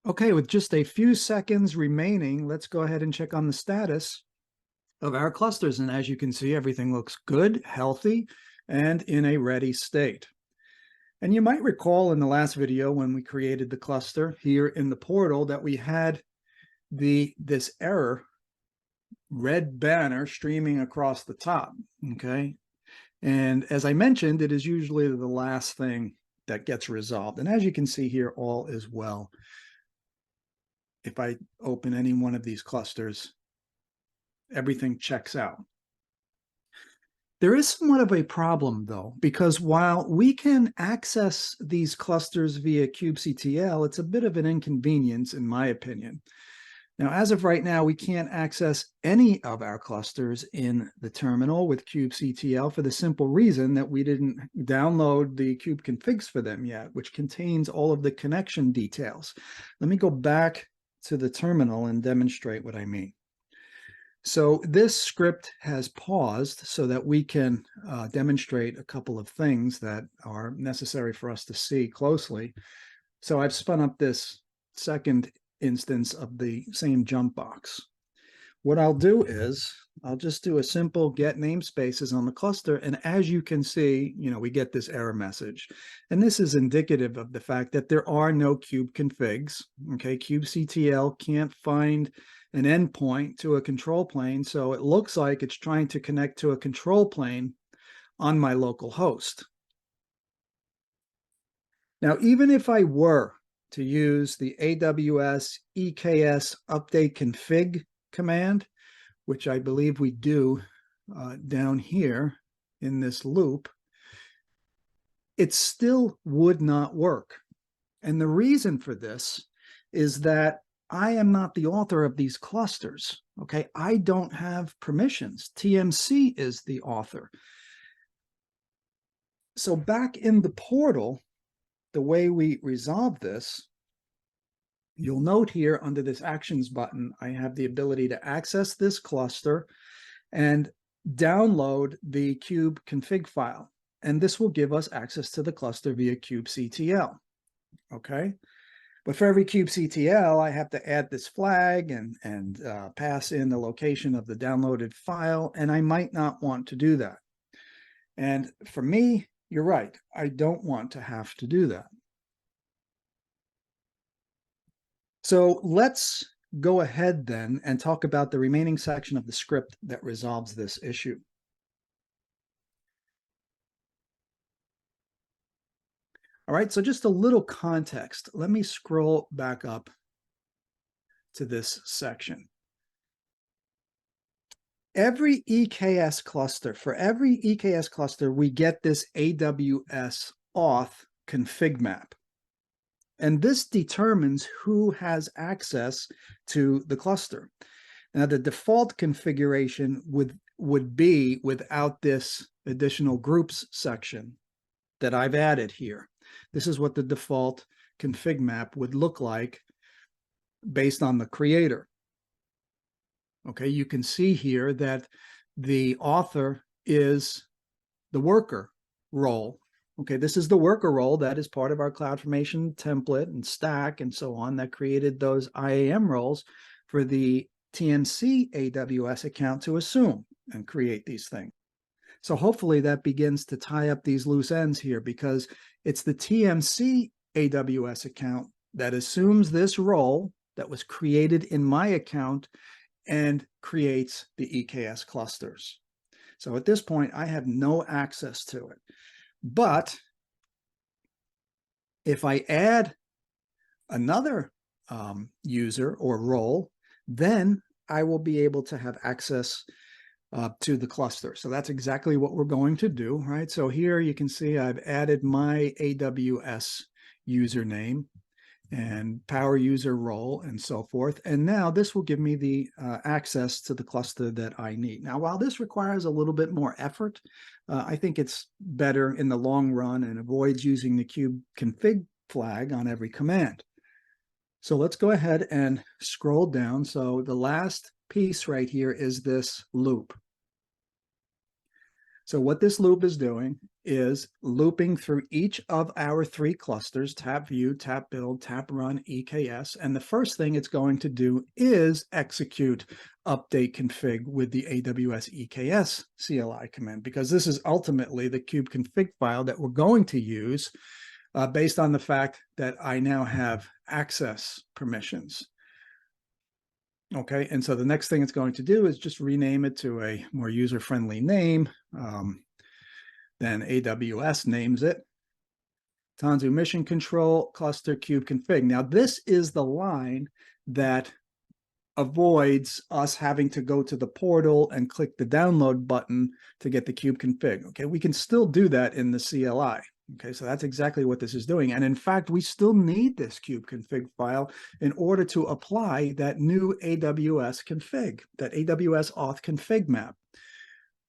Okay, with just a few seconds remaining, let's go ahead and check on the status of our clusters. And as you can see, everything looks good, healthy, and in a ready state. And you might recall in the last video when we created the cluster here in the portal that we had this error red banner streaming across the top, okay? And as I mentioned, it is usually the last thing that gets resolved. And as you can see here, all is well. If I open any one of these clusters, everything checks out. There is somewhat of a problem, though, because while we can access these clusters via kubectl, it's a bit of an inconvenience, in my opinion. Now, as of right now, we can't access any of our clusters in the terminal with kubectl for the simple reason that we didn't download the kube configs for them yet, which contains all of the connection details. Let me go back to the terminal and demonstrate what I mean. So this script has paused so that we can demonstrate a couple of things that are necessary for us to see closely. So I've spun up this second instance of the same jump box. What I'll do is I'll just do a simple get namespaces on the cluster. And as you can see, we get this error message. And this is indicative of the fact that there are no kube configs. Okay, kubectl can't find an endpoint to a control plane. So it looks like it's trying to connect to a control plane on my local host. Now, even if I were to use the AWS EKS update config command, which I believe we do down here in this loop, it still would not work. And the reason for this is that I am not the author of these clusters. Okay, I don't have permissions. TMC is the author. So back in the portal, the way we resolve this, you'll note here under this actions button, I have the ability to access this cluster and download the kube config file. And this will give us access to the cluster via kubectl. Okay. But for every kubectl, I have to add this flag and pass in the location of the downloaded file, and I might not want to do that. And for me, you're right, I don't want to have to do that. So let's go ahead then and talk about the remaining section of the script that resolves this issue. All right, so just a little context. Let me scroll back up to this section. Every EKS cluster, for every EKS cluster, we get this AWS auth config map. And this determines who has access to the cluster. Now, the default configuration would be without this additional groups section that I've added here. This is what the default config map would look like based on the creator. Okay, you can see here that the author is the worker role. Okay, this is the worker role that is part of our CloudFormation template and stack and so on that created those IAM roles for the TMC AWS account to assume and create these things. So hopefully that begins to tie up these loose ends here, because it's the TMC AWS account that assumes this role that was created in my account and creates the EKS clusters. So at this point, I have no access to it. But if I add another user or role, then I will be able to have access to the cluster. So that's exactly what we're going to do, right? So here you can see I've added my AWS username and power user role and so forth. And now this will give me the access to the cluster that I need. Now, while this requires a little bit more effort, I think it's better in the long run and avoids using the kube config flag on every command. So let's go ahead and scroll down. So the last piece right here is this loop. So what this loop is doing is looping through each of our three clusters, tap view, tap build, tap run, EKS. And the first thing it's going to do is execute update config with the AWS EKS CLI command, because this is ultimately the kube config file that we're going to use based on the fact that I now have access permissions. Okay, and so the next thing it's going to do is just rename it to a more user-friendly name. Then AWS names it Tanzu Mission Control Cluster Kube Config. Now, this is the line that avoids us having to go to the portal and click the download button to get the kube config. Okay, we can still do that in the CLI. Okay, so that's exactly what this is doing. And in fact, we still need this kube config file in order to apply that new AWS config, that AWS auth config map.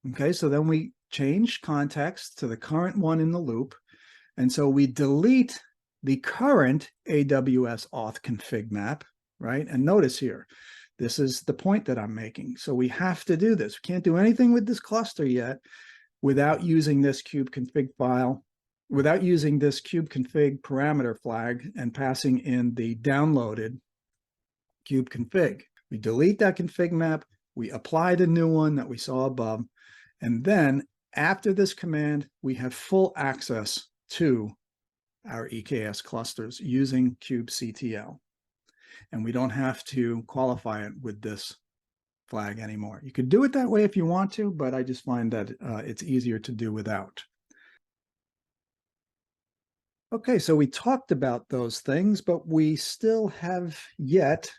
Okay, so then we change context to the current one in the loop. And so we delete the current AWS auth config map, right? And notice here, this is the point that I'm making. So we have to do this. We can't do anything with this cluster yet without using this kube config file, without using this kube config parameter flag and passing in the downloaded kube config. We delete that config map, we apply the new one that we saw above, and then after this command, we have full access to our EKS clusters using kubectl. And we don't have to qualify it with this flag anymore. You could do it that way if you want to, but I just find that it's easier to do without. Okay, so we talked about those things, but we still have yet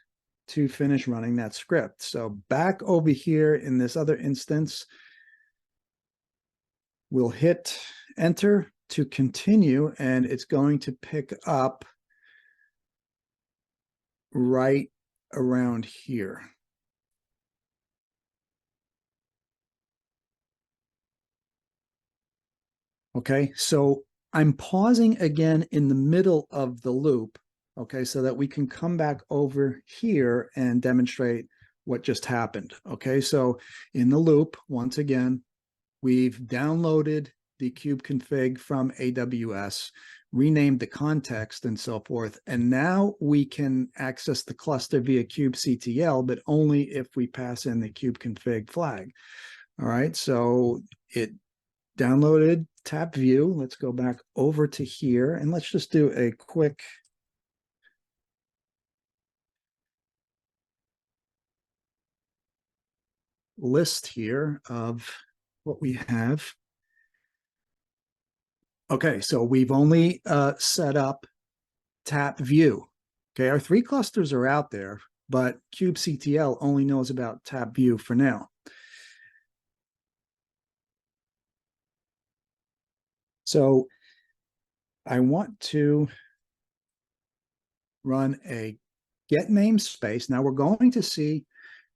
to finish running that script. So back over here in this other instance, we'll hit enter to continue, and it's going to pick up right around here. Okay, so I'm pausing again in the middle of the loop, okay, so that we can come back over here and demonstrate what just happened. Okay, so in the loop, once again, we've downloaded the kube config from AWS, renamed the context and so forth, and now we can access the cluster via kubectl, but only if we pass in the kube config flag. All right, so it downloaded tap view. Let's go back over to here and let's just do a quick list here of what we have. Okay, so we've only set up tap view. Okay, our three clusters are out there, but kubectl only knows about tap view for now. So I want to run a get namespace. Now we're going to see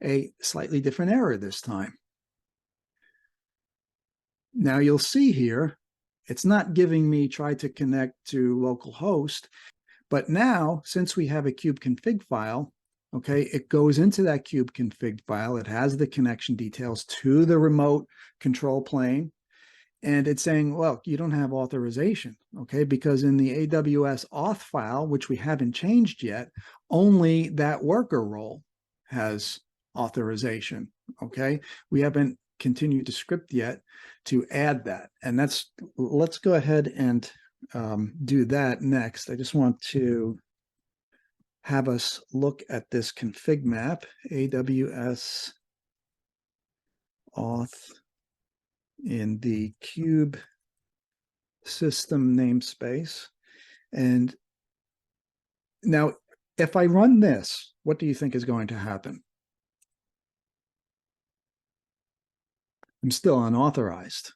a slightly different error this time. Now you'll see here, it's not giving me try to connect to localhost, but now since we have a kube config file, okay, it goes into that kube config file. It has the connection details to the remote control plane. And it's saying, well, you don't have authorization, okay? Because in the AWS auth file, which we haven't changed yet, only that worker role has authorization, okay? We haven't continued to script yet to add that. And let's go ahead and do that next. I just want to have us look at this config map, AWS auth in the kube system namespace. And now, if I run this, what do you think is going to happen? I'm still unauthorized.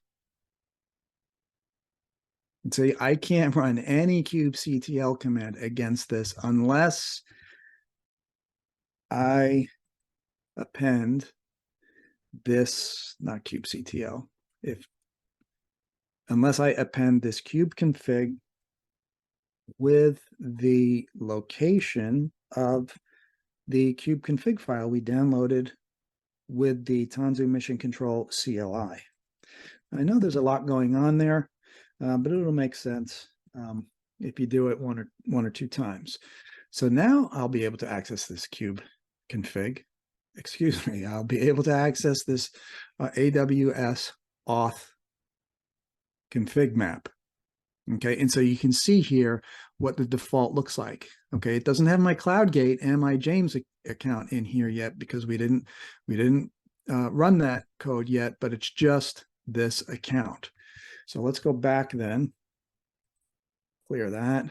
And see, I can't run any kubectl command against this unless I append this, not kubectl, unless I append this kube config with the location of the kube config file we downloaded with the Tanzu Mission Control CLI. I know there's a lot going on there, but it'll make sense if you do it one or two times. So now I'll be able to access this cube config. Excuse me, I'll be able to access this AWS auth config map. Okay, and so you can see here what the default looks like. Okay, it doesn't have my CloudGate and my James account in here yet because we didn't run that code yet, but it's just this account. So let's go back then, clear that.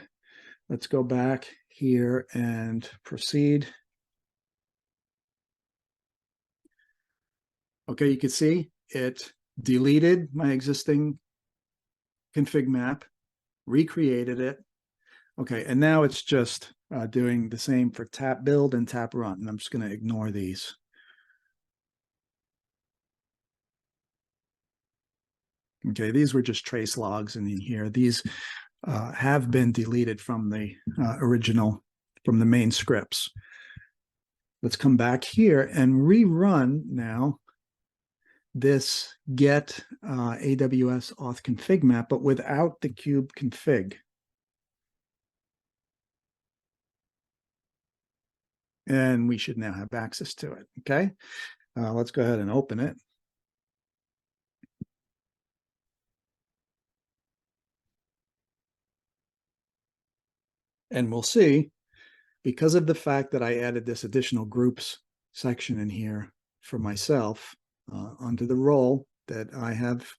Let's go back here and proceed. Okay, you can see it deleted my existing config map, recreated it. Okay, and now it's just doing the same for tap build and tap run. And I'm just going to ignore these. Okay, these were just trace logs in here. These have been deleted from the original, from the main scripts. Let's come back here and rerun now this get AWS auth config map, but without the cube config. And we should now have access to it, okay? Let's go ahead and open it. And we'll see, because of the fact that I added this additional groups section in here for myself onto the role that I have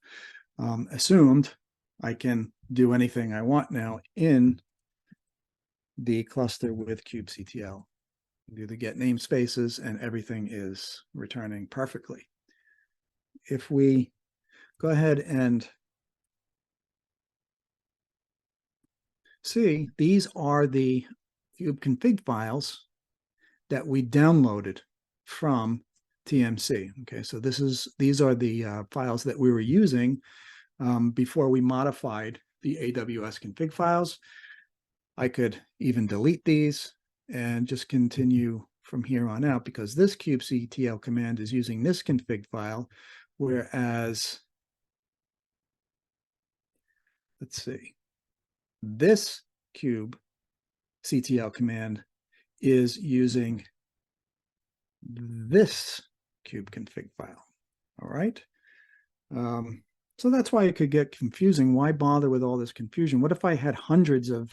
assumed, I can do anything I want now in the cluster with kubectl. Do the get namespaces and everything is returning perfectly. If we go ahead and see, these are the cube config files that we downloaded from TMC. Okay, so these are the files that we were using before we modified the AWS config files. I could even delete these and just continue from here on out because this kubectl command is using this config file, whereas, let's see, this kubectl command is using this cube config file. All right. So that's why it could get confusing. Why bother with all this confusion? What if I had hundreds of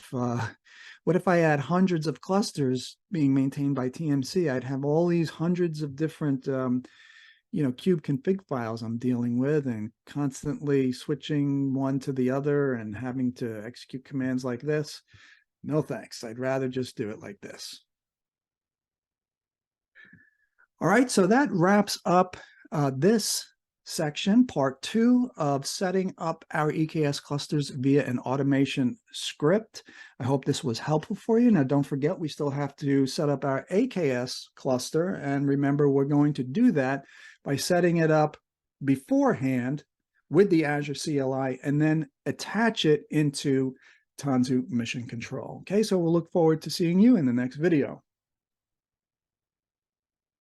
clusters being maintained by TMC? I'd have all these hundreds of different cube config files I'm dealing with and constantly switching one to the other and having to execute commands like this. No thanks. I'd rather just do it like this. All right, so that wraps up this section, part 2 of setting up our EKS clusters via an automation script. I hope this was helpful for you. Now, don't forget, we still have to set up our AKS cluster. And remember, we're going to do that by setting it up beforehand with the Azure CLI and then attach it into Tanzu Mission Control. Okay, so we'll look forward to seeing you in the next video.